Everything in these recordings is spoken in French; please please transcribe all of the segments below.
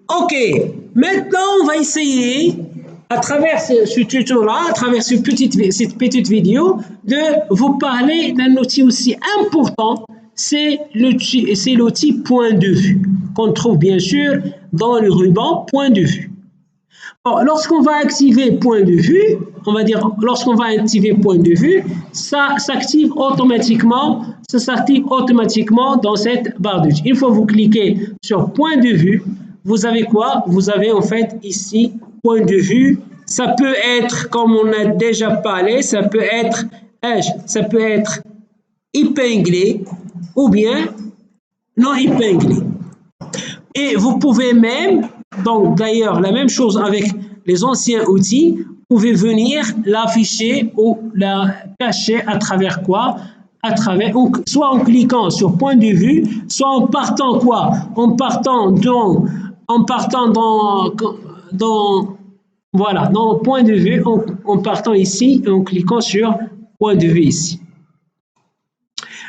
Ok, maintenant on va essayer à travers ce tuto-là, à travers cette petite vidéo, de vous parler d'un outil aussi important, c'est l'outil point de vue, qu'on trouve bien sûr dans le ruban point de vue. Bon, lorsqu'on va activer point de vue, on va dire, lorsqu'on va activer point de vue, ça s'active automatiquement dans cette barre de touche. Une fois que vous cliquez sur point de vue, vous avez quoi? Vous avez en fait ici point de vue. Ça peut être, comme on a déjà parlé, ça peut être épinglé ou bien non épinglé. Et vous pouvez même, donc d'ailleurs la même chose avec les anciens outils, vous pouvez venir l'afficher ou la cacher à travers quoi? À travers, soit en cliquant sur point de vue, soit en partant quoi? En partant voilà, dans point de vue, en partant ici et en cliquant sur point de vue ici.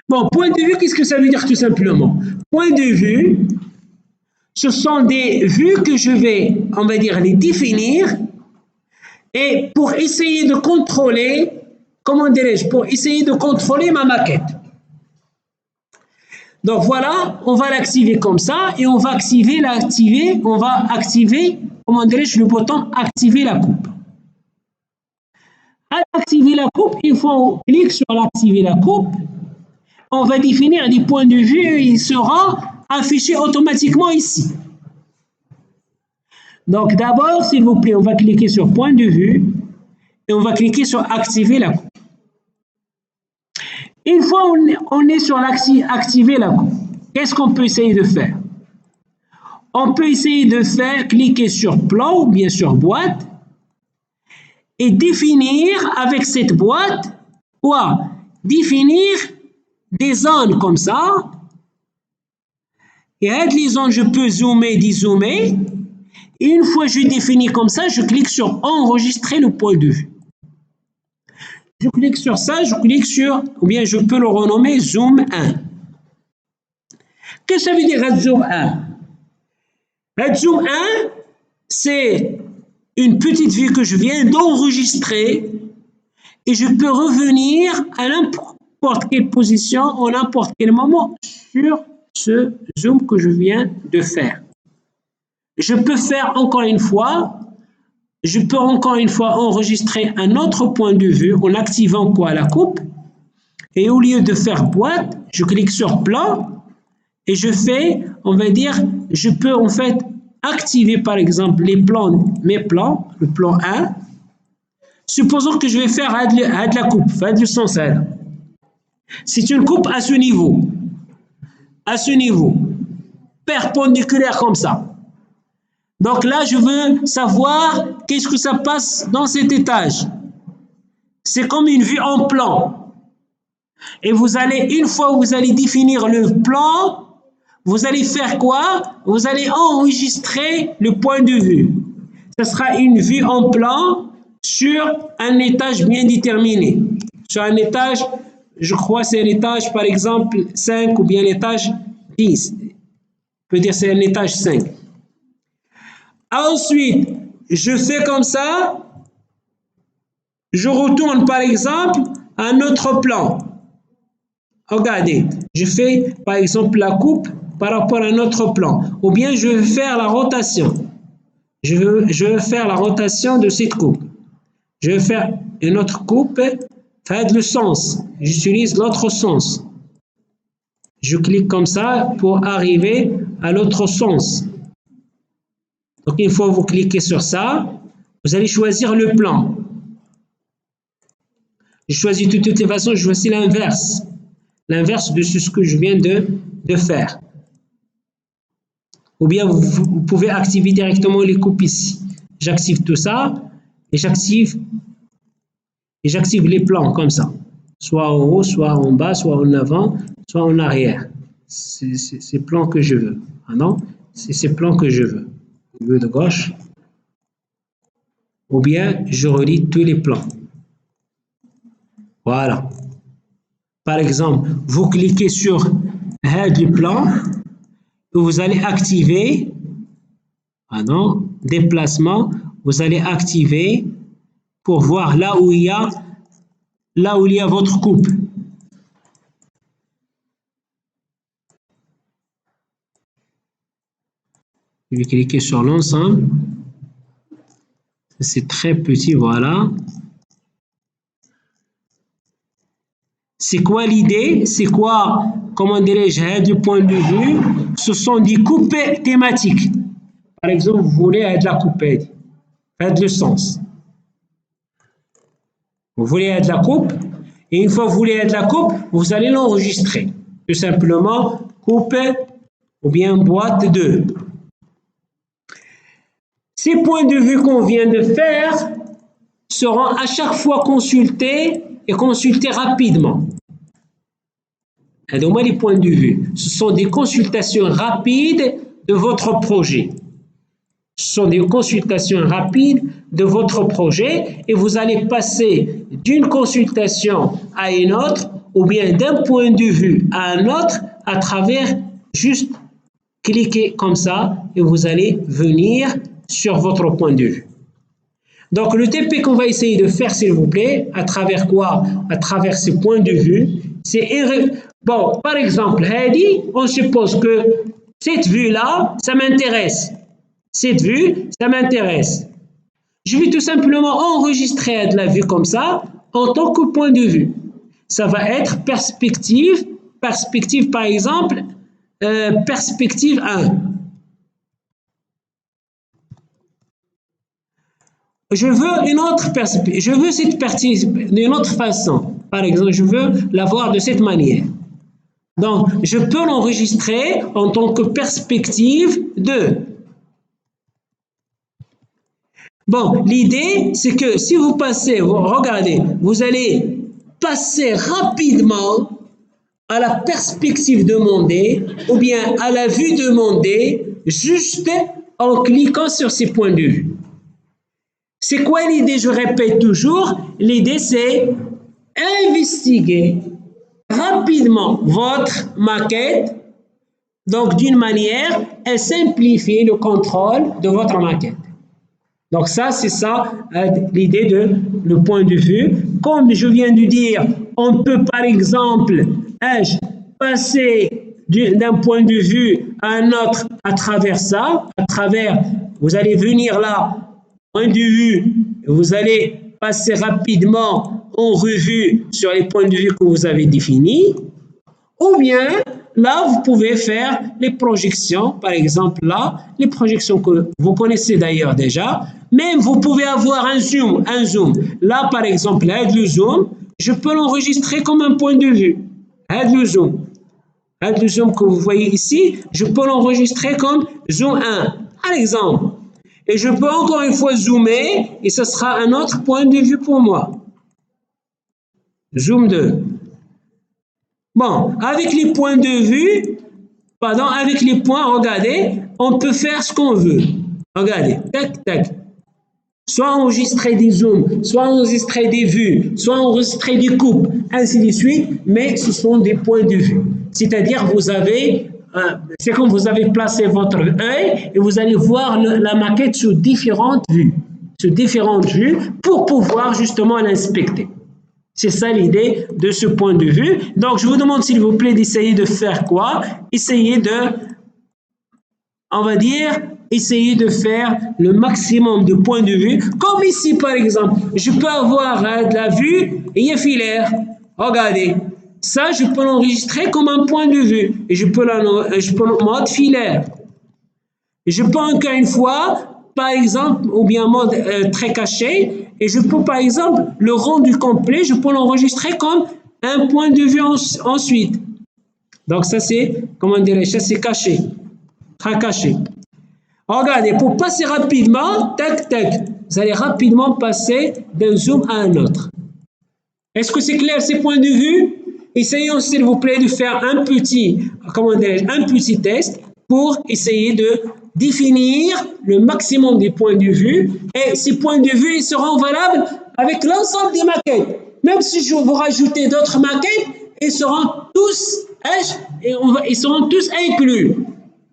Bon, point de vue, qu'est-ce que ça veut dire tout simplement? Point de vue, ce sont des vues que je vais, on va dire, les définir et pour essayer de contrôler, comment dirais-je, pour essayer de contrôler ma maquette. Donc voilà, on va l'activer comme ça et on va activer, comment dirais-je, le bouton activer la coupe. À activer la coupe, une fois on clique sur l'activer la coupe, on va définir des points de vue et il sera affiché automatiquement ici. Donc d'abord, s'il vous plaît, on va cliquer sur point de vue et on va cliquer sur activer la coupe. Une fois on est sur activer la coupe, qu'est-ce qu'on peut essayer de faire? On peut essayer de cliquer sur plan ou bien sur boîte et définir avec cette boîte quoi? Définir des zones comme ça. Et avec les zones, je peux zoomer, dézoomer. Et une fois que je définis comme ça, je clique sur enregistrer le point de vue. Je clique sur ça, ou bien je peux le renommer Zoom 1. Qu'est-ce que ça veut dire Zoom 1? Zoom 1, c'est une petite vue que je viens d'enregistrer et je peux revenir à n'importe quelle position, en n'importe quel moment sur ce zoom que je viens de faire. Je peux encore une fois enregistrer un autre point de vue en activant quoi? La coupe. Et au lieu de faire boîte, je clique sur plan et je fais, on va dire, je peux en fait activer par exemple mes plans, le plan 1. Supposons que je vais faire de la coupe, de sens. C'est une coupe à ce niveau, perpendiculaire comme ça. Donc là, je veux savoir qu'est-ce que ça passe dans cet étage. C'est comme une vue en plan. Et une fois que vous allez définir le plan, vous allez faire quoi? Vous allez enregistrer le point de vue. Ce sera une vue en plan sur un étage bien déterminé. Sur un étage, je crois c'est un étage par exemple 5 ou bien l'étage 10. Peut-être c'est un étage 5. Ensuite, je fais comme ça, je retourne par exemple à un autre plan. Regardez, je fais par exemple la coupe par rapport à un autre plan. Ou bien je vais faire la rotation. Je veux faire la rotation de cette coupe. Je vais faire une autre coupe, faire le sens. J'utilise l'autre sens. Je clique comme ça pour arriver à l'autre sens. Donc une fois que vous cliquez sur ça, vous allez choisir le plan. Je choisis de toutes les façons, je choisis l'inverse. L'inverse de ce que je viens de faire. Ou bien vous pouvez activer directement les coupes ici. J'active tout ça et j'active les plans comme ça. Soit en haut, soit en bas, soit en avant, soit en arrière. C'est ces plans que je veux. Ah non, c'est ces plans que je veux. Je veux de gauche. Ou bien je relis tous les plans. Voilà. Par exemple, vous cliquez sur le plan et vous allez activer Ah non, déplacement, vous allez activer pour voir là où il y a votre coupe. Je vais cliquer sur l'ensemble. C'est très petit, voilà. C'est quoi l'idée? C'est quoi, comment dirais-je, du point de vue? Ce sont des coupes thématiques. Par exemple, vous voulez de la coupe, faites le sens. Vous voulez de la coupe, et une fois que vous voulez de la coupe, vous allez l'enregistrer. Tout simplement, coupe ou bien boîte de. Ces points de vue qu'on vient de faire seront à chaque fois consultés et consultés rapidement. Et donc, les points de vue, ce sont des consultations rapides de votre projet. Ce sont des consultations rapides de votre projet et vous allez passer d'une consultation à une autre ou bien d'un point de vue à un autre à travers juste cliquer comme ça et vous allez venir sur votre point de vue. Donc le TP qu'on va essayer de faire, s'il vous plaît, à travers quoi? À travers ces points de vue, c'est bon, par exemple, Heidi, on suppose que cette vue-là, ça m'intéresse. Cette vue, ça m'intéresse. Je vais tout simplement enregistrer de la vue comme ça en tant que point de vue. Ça va être perspective par exemple, perspective 1. Je veux une autre perspective, je veux cette perspective d'une autre façon. Par exemple, je veux la voir de cette manière. Donc, je peux l'enregistrer en tant que perspective 2. Bon, l'idée, c'est que si vous passez, regardez, vous allez passer rapidement à la perspective demandée ou bien à la vue demandée juste en cliquant sur ces points de vue. C'est quoi l'idée? Je répète toujours, l'idée c'est investiguer rapidement votre maquette, donc d'une manière à simplifier le contrôle de votre maquette. Donc ça, c'est ça l'idée de le point de vue. Comme je viens de dire, on peut par exemple passer d'un point de vue à un autre à travers ça, vous allez venir là, point de vue, vous allez passer rapidement en revue sur les points de vue que vous avez définis, ou bien là, vous pouvez faire les projections, par exemple là, les projections que vous connaissez d'ailleurs déjà, même vous pouvez avoir un zoom. Là, par exemple, le zoom, je peux l'enregistrer comme un point de vue. Le zoom que vous voyez ici, je peux l'enregistrer comme zoom 1, par exemple. Et je peux encore une fois zoomer et ce sera un autre point de vue pour moi. Zoom 2. Bon, avec les points de vue, avec les points, regardez, on peut faire ce qu'on veut. Regardez, tac, tac. Soit enregistrer des zooms, soit enregistrer des vues, soit enregistrer des coupes, ainsi de suite, mais ce sont des points de vue. C'est-à-dire, c'est comme vous avez placé votre œil et vous allez voir la maquette sous différentes vues pour pouvoir justement l'inspecter. C'est ça l'idée de ce point de vue. Donc, je vous demande s'il vous plaît d'essayer de faire quoi? Essayer de faire le maximum de points de vue. Comme ici, par exemple, je peux avoir de la vue et filaire. Regardez, ça, je peux l'enregistrer comme un point de vue. Et je peux le mode filaire. Et je peux encore une fois, par exemple, ou bien mode très caché, et je peux par exemple le rendu complet, je peux l'enregistrer comme un point de vue ensuite. Donc ça c'est, comment dirais-je, ça c'est caché, très caché. Regardez, pour passer rapidement, tac, tac, vous allez rapidement passer d'un zoom à un autre. Est-ce que c'est clair ces points de vue? Essayons s'il vous plaît de faire un petit test pour essayer de définir le maximum des points de vue et ces points de vue ils seront valables avec l'ensemble des maquettes. Même si je vous rajoutez d'autres maquettes, ils seront tous inclus.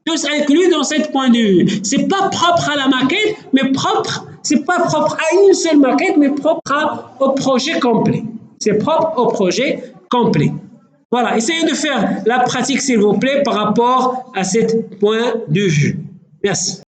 tous inclus dans ce point de vue. C'est pas propre à la maquette, mais propre, c'est pas propre à une seule maquette, mais propre au projet complet. C'est propre au projet complet. Voilà, essayez de faire la pratique, s'il vous plaît, par rapport à ce point de vue. Merci.